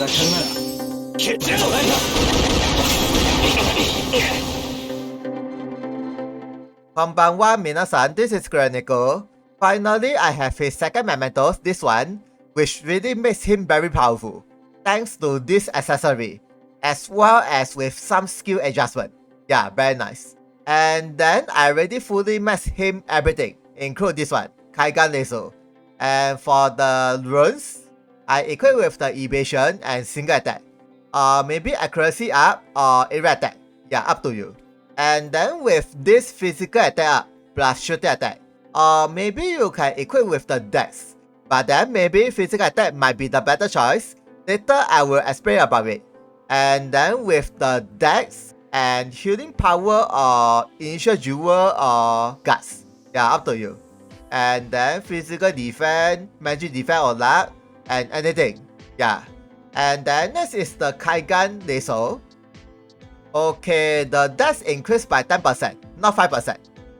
だ買うなら決定のないこんばんは、皆さん。This is Chronicle. Finally, I have his second Mementos, this one, which really makes him very powerful, thanks to this accessory, as well as with some skill adjustment. Yeah, very nice. And then I already fully maxed him everything, include this one, Kaigan Laser. And for the runes, I equip with the evasion and single attack. Maybe accuracy up or area attack. Yeah, up to you. And then with this physical attack up plus shooting attack, maybe you can equip with the dex. But then maybe physical attack might be the better choice. Later I will explain about it. And then with the dex and healing power or initial jewel or guts. Yeah, up to you. And then physical defense, magic defense or luck, and anything. Yeah. And then next is the Kaigan Laser. Okay, the dex increased by 10%, not 5%.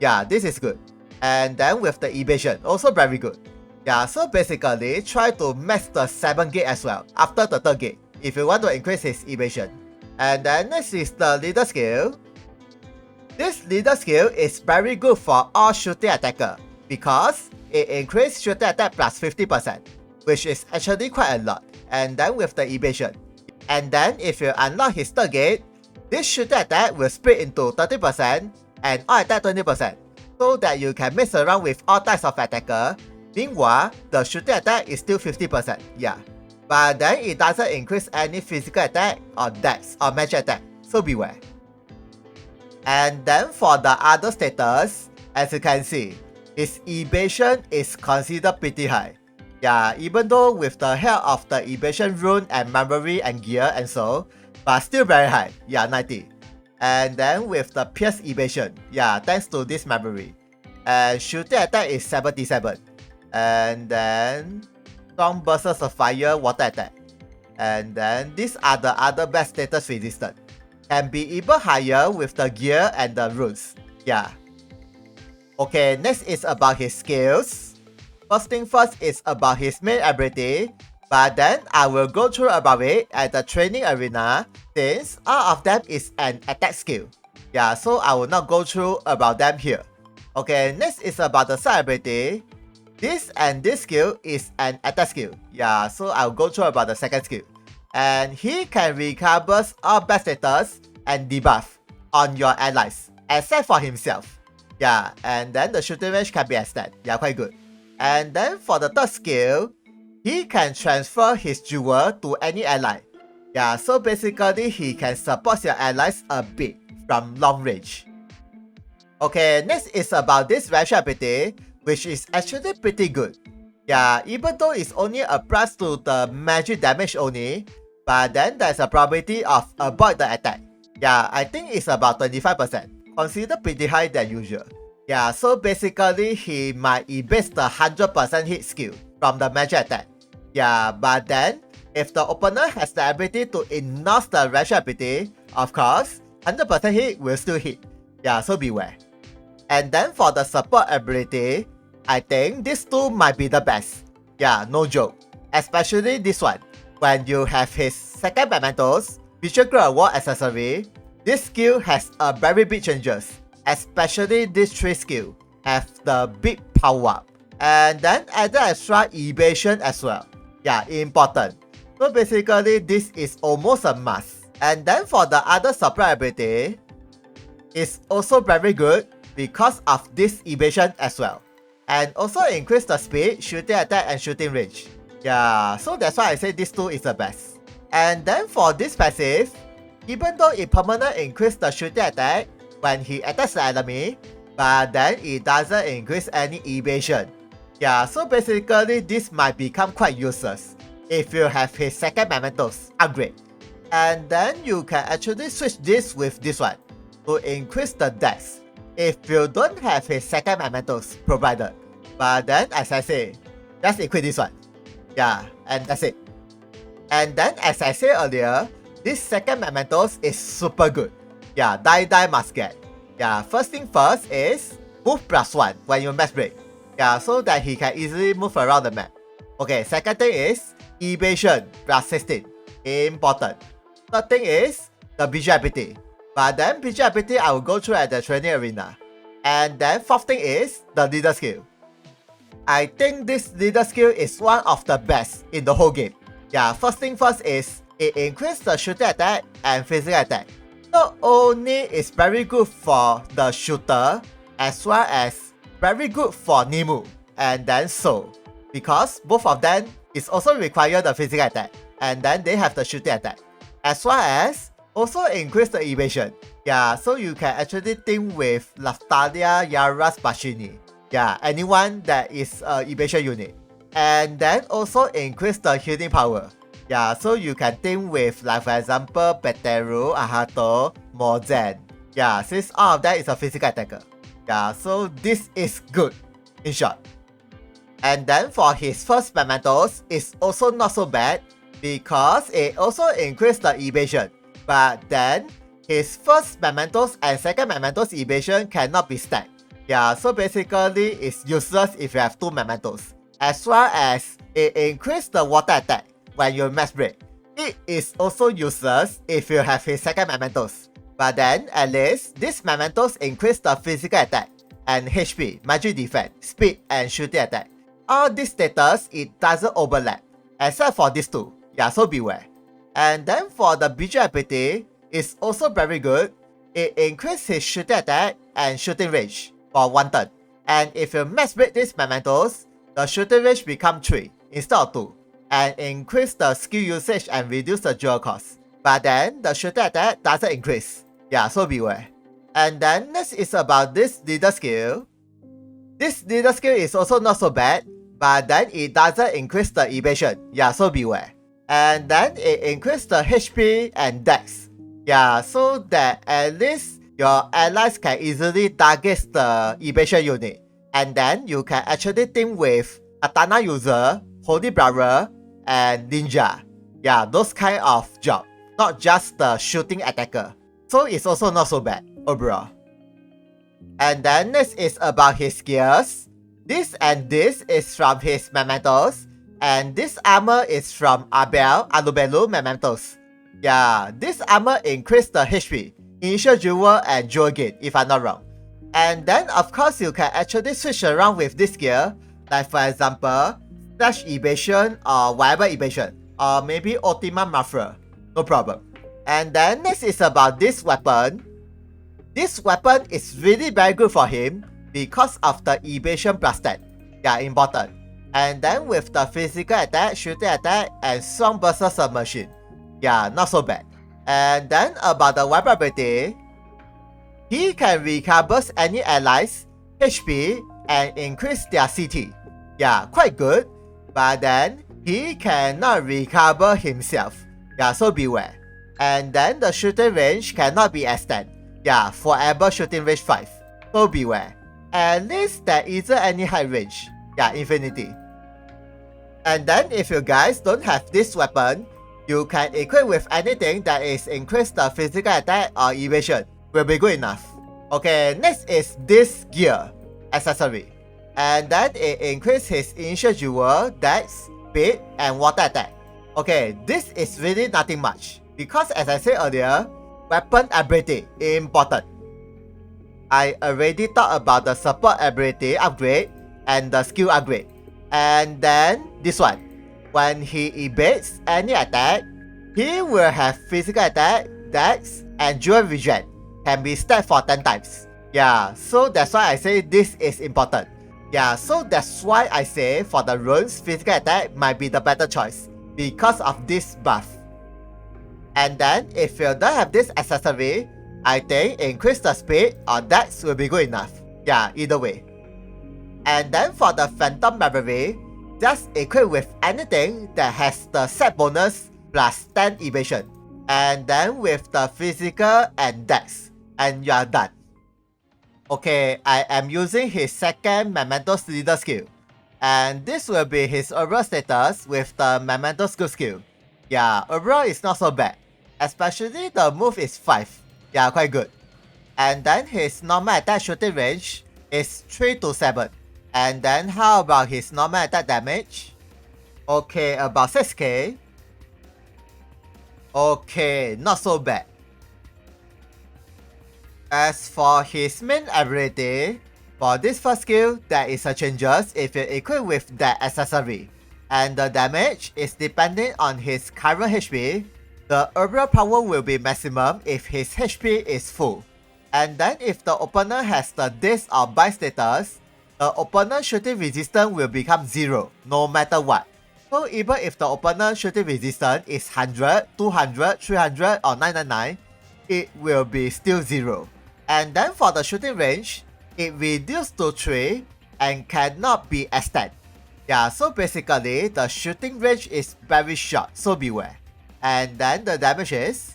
Yeah, this is good. And then with the evasion, also very good. Yeah, so basically, try to max the 7 gate as well, after the 3rd gate, if you want to increase his evasion. And then next is the leader skill. This leader skill is very good for all shooting attacker, because it increases shooting attack plus 50%, which is actually quite a lot. And then with the evasion. And then if you unlock his 3rd gate, this shooting attack will split into 30% and all attack 20%, so that you can mix around with all types of attacker. Meanwhile, the shooting attack is still 50%, yeah. But then it doesn't increase any physical attack or dex or magic attack, so beware. And then for the other status, as you can see, his evasion is considered pretty high. Yeah, even though with the help of the evasion rune and memory and gear and so, but still very high, yeah, 90. And then with the pierce evasion, yeah, thanks to this memory. And shooting attack is 77. And then strong bursts of fire, water attack. And then these are the other best status resistant. Can be even higher with the gear and the runes, yeah. Okay, next is about his skills. First thing first is about his main ability. But then I will go through about it at the training arena, since all of them is an attack skill. Yeah, so I will not go through about them here. Okay, next is about the side ability. This and this skill is an attack skill. Yeah, so I'll go through about the second skill. And he can recover all bad status and debuff on your allies, except for himself. Yeah, and then the shooting range can be extended. Yeah, quite good. And then for the third skill, he can transfer his jewel to any ally. Yeah, so basically he can support your allies a bit from long range. Okay, next is about this rational ability, which is actually pretty good. Yeah, even though it's only applies to the magic damage only, but then there's a probability of avoid the attack. Yeah, I think it's about 25%, considered pretty high than usual. Yeah, so basically he might evade the 100% hit skill from the magic attack. Yeah, but then, if the opponent has the ability to ignore the rational ability, of course, 100% hit will still hit. Yeah, so beware. And then for the support ability, I think these two might be the best. Yeah, no joke. Especially this one. When you have his second Mementos, Visual Award accessory, this skill has a very big changes. Especially this 3 skill have the big power up. And then add extra evasion as well. Yeah, important. So basically this is almost a must. And then for the other support ability, it's also very good because of this evasion as well. And also increase the speed, shooting attack and shooting range. Yeah, so that's why I say this two is the best. And then for this passive, even though it permanently increase the shooting attack when he attacks the enemy, but then it doesn't increase any evasion. Yeah, so basically this might become quite useless if you have his second Mementos upgrade. And then you can actually switch this with this one to increase the dex if you don't have his second Mementos provided. But then as I say, just equip this one. Yeah, and that's it. And then as I said earlier, this second Mementos is super good. Yeah, die must get. Yeah, first thing first is move +1 when you max break. Yeah, so that he can easily move around the map. Okay, second thing is evasion +16. important. Third thing is the BGIPT. But then BGIPT I will go through at the training arena. And then fourth thing is the leader skill. I think this leader skill is one of the best in the whole game. Yeah, first thing first is it increases the shooting attack and physical attack. Not only is very good for the shooter, as well as very good for Nimu and then Soul, because both of them is also require the physical attack, and then they have the shooting attack, as well as also increase the evasion. Yeah, so you can actually team with Laftalia, Yaras, Bashini. Yeah, anyone that is evasion unit. And then also increase the healing power. Yeah, so you can team with, like for example, Beteru, Ahato, Mozen. Yeah, since all of that is a physical attacker. Yeah, so this is good, in short. And then for his first Mementos, it's also not so bad because it also increased the evasion. But then, his first Mementos and second Mementos evasion cannot be stacked. Yeah, so basically it's useless if you have two Mementos. As well as it increased the water attack when you max break. It is also useless if you have his second Mementos. But then, at least, this Mementos increase the physical attack and HP, magic defense, speed and shooting attack. All these status, it doesn't overlap, except for these two. Yeah, so beware. And then for the BGIPT, it's also very good. It increases his shooting attack and shooting range for 1 turn. And if you max break these Mementos, the shooting range become 3 instead of 2. And increase the skill usage and reduce the dual cost. But then, the shooting attack doesn't increase. Yeah, so beware. And then next is about this leader skill. This leader skill is also not so bad, but then it doesn't increase the evasion. Yeah, so beware. And then it increases the HP and dex. Yeah, so that at least your allies can easily target the evasion unit. And then you can actually team with Katana user, Holy Brother, and Ninja. Yeah, those kind of job. Not just the shooting attacker. So it's also not so bad overall. And then next is about his skills. This and this is from his Mementos. And this armor is from Alubelu Mementos. Yeah, this armor increases the HP, initial jewel and jewel gain if I'm not wrong. And then of course you can actually switch around with this skill. Like for example, Slash Evasion or whatever evasion. Or maybe Ultima Muffler. No problem. And then next is about this weapon. This weapon is really very good for him because of the evasion plus stat. Yeah, important. And then with the physical attack, shooting attack, and strong versus submersion. Yeah, not so bad. And then about the weapon ability, he can recover any allies, HP, and increase their CT. Yeah, quite good. But then, he cannot recover himself. Yeah, so beware. And then the shooting range cannot be extended. Yeah, forever shooting range 5. So beware. At least there isn't any high range. Yeah, infinity. And then if you guys don't have this weapon, you can equip with anything that is increase the physical attack or evasion. Will be good enough. Okay, next is this gear accessory. And then it increases his initial jewel, dex, speed, and water attack. Okay, this is really nothing much. Because as I said earlier, weapon ability is important. I already talked about the support ability upgrade and the skill upgrade. And then this one. When he evades any attack, he will have physical attack, dex, and jewel regen. Can be stacked for 10 times. Yeah, so that's why I say this is important. Yeah, so that's why I say for the runes, physical attack might be the better choice. Because of this buff. And then, if you don't have this accessory, I think increase the speed or dex will be good enough. Yeah, either way. And then for the Phantom Reverie, just equip with anything that has the set bonus plus 10 evasion. And then with the physical and dex. And you are done. Okay, I am using his second Mementos leader skill. And this will be his overall status with the Mementos good skill. Yeah, overall is not so bad. Especially the move is 5. Yeah, quite good. And then his normal attack shooting range is 3 to 7. And then how about his normal attack damage? Okay, about 6k. Okay, not so bad. As for his main ability, for this first skill, there is a changes if you equip with that accessory, and the damage is depending on his current HP. The overall power will be maximum if his HP is full, and then if the opponent has the Daze or Bind status, the opponent shooting resistance will become 0 no matter what. So even if the opponent shooting resistance is 100, 200, 300 or 999, it will be still 0. And then for the shooting range, it reduced to 3 and cannot be extended. Yeah, so basically the shooting range is very short, so beware. And then the damage is,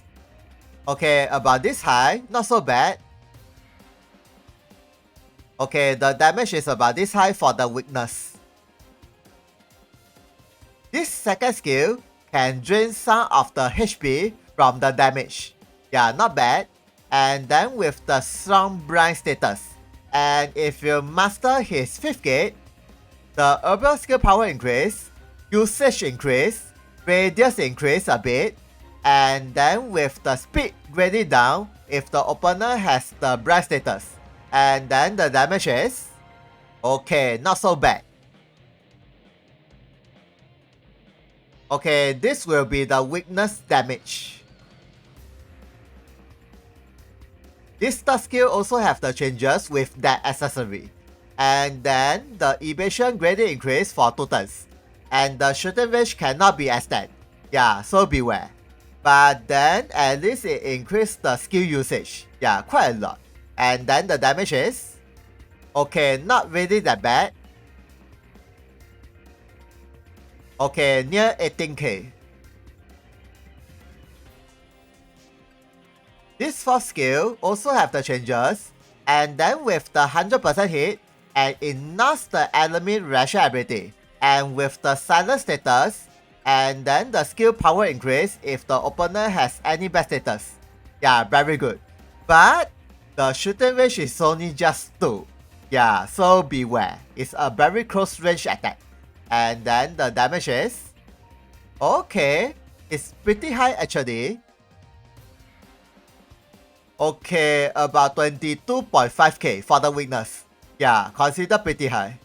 okay, about this high, not so bad. Okay, the damage is about this high for the weakness. This second skill can drain some of the HP from the damage. Yeah, not bad. And then with the strong blind status. And if you master his 5th gate, the overall skill power increase, usage increase, radius increase a bit, and then with the speed graded down if the opponent has the blind status. And then the damage is, okay, not so bad. Okay, this will be the weakness damage. This third skill also have the changes with that accessory. And then the evasion graded increase for 2 turns. And the shooting range cannot be extended. Yeah, so beware. But then at least it increased the skill usage. Yeah, quite a lot. And then the damage is, okay, not really that bad. Okay, near 18k. This fourth skill also have the changes, and then with the 100% hit, and it knocks the enemy reaction ability, and with the silent status, and then the skill power increase if the opponent has any bad status. Yeah, very good. But the shooting range is only just 2. Yeah, so beware. It's a very close range attack. And then the damage is, okay, it's pretty high actually. Okay, about 22.5k for the weakness. Yeah, consider pretty high.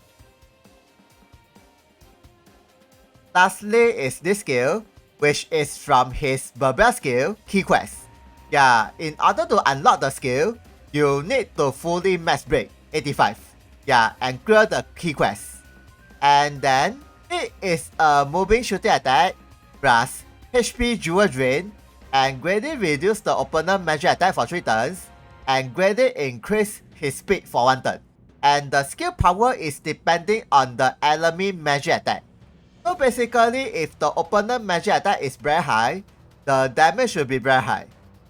Lastly is this skill, which is from his Barbell skill, Key Quest. Yeah, in order to unlock the skill, you need to fully max break 85. Yeah, and clear the Key Quest. And then, it is a moving shooting attack, plus HP dual drain, and graded reduce the opponent magic attack for 3 turns, and graded increase his speed for 1 turn. And the skill power is depending on the enemy magic attack. So basically, if the opponent magic attack is very high, the damage will be very high.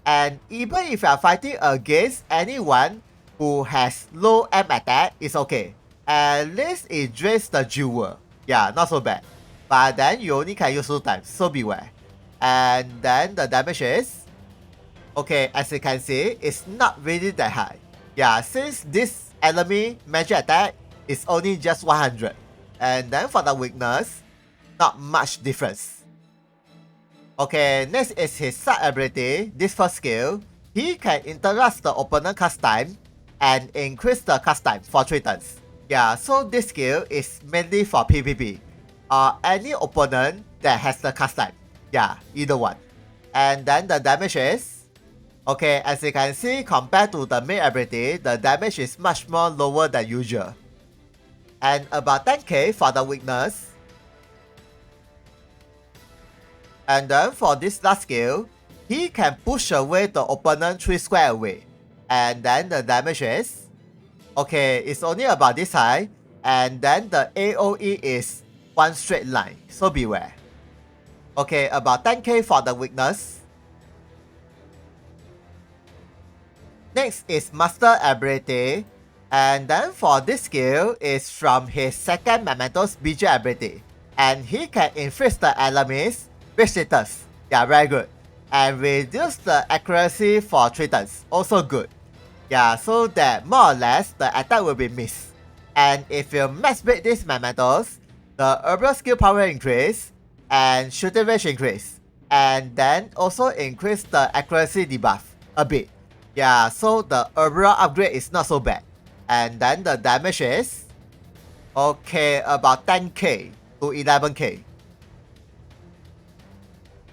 And even if you are fighting against anyone who has low M attack, it's okay. At least it drains the jewel. Yeah, not so bad. But then you only can use 2 times, so beware. And then the damage is, okay, as you can see, it's not really that high. Yeah, since this enemy magic attack is only just 100. And then for the weakness, not much difference. Okay, next is his sub ability, this first skill. He can interrupt the opponent cast time and increase the cast time for 3 turns. Yeah, so this skill is mainly for PvP or any opponent that has the cast time. Yeah, either one. And then the damage is, okay, as you can see, compared to the main ability, the damage is much more lower than usual. And about 10k for the weakness. And then for this last skill, he can push away the opponent 3 square away. And then the damage is, okay, it's only about this high. And then the AoE is 1 straight line, so beware. Okay, about 10k for the weakness. Next is master ability. And then for this skill is from his second Mementos BJ ability. And he can inflict the enemies with status. Yeah, very good. And reduce the accuracy for 3 turns. Also good. Yeah, so that more or less the attack will be missed. And if you max break these Mementos, the overall skill power increase and shooting range increase. and then also increase the accuracy debuff a bit. Yeah, so the overall upgrade is not so bad. And then the damage is okay, about 10k to 11k.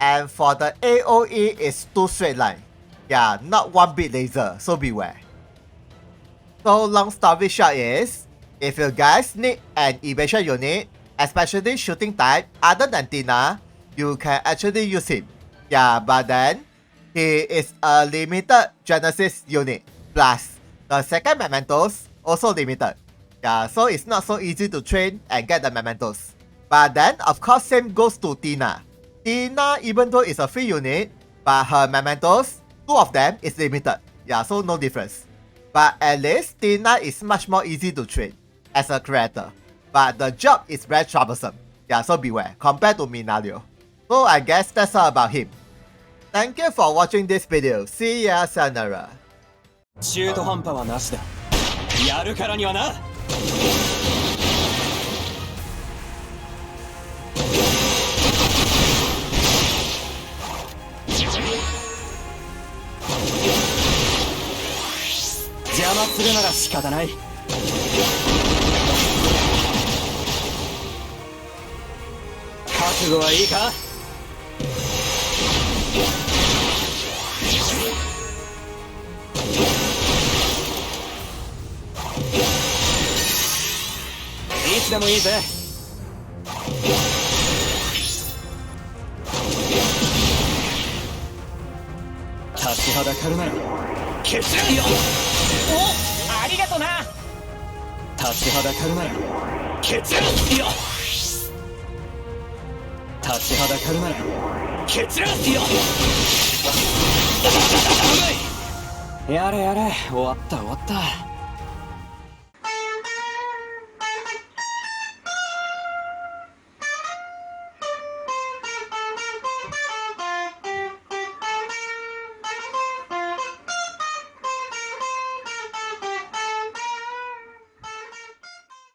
And for the AoE is 2 straight line. Yeah, not one big laser, so beware. So long story short is, if you guys need an evasion unit, especially shooting type other than Tina, you can actually use him. Yeah, but then he is a limited Genesis unit. Plus, the second Mementos also limited. Yeah, so it's not so easy to train and get the Mementos. But then, of course, same goes to Tina. Tina, even though it's a free unit, but her Mementos, 2 of them is limited. Yeah, so no difference. But at least Tina is much more easy to train as a creator. But the job is very troublesome. Yeah, so beware compared to Minario. So I guess that's all about him. Thank you for watching this video. See ya, sayonara. 中途半端はなしだ。やるからにはな。邪魔するなら仕方ない。覚悟はいいか？いつでもいいぜ。立ちはだかるなら決断よ。お、ありがとな。立ちはだかるなら決断よ。立ちはだかるなら決断よ。やれやれ、終わった終わった。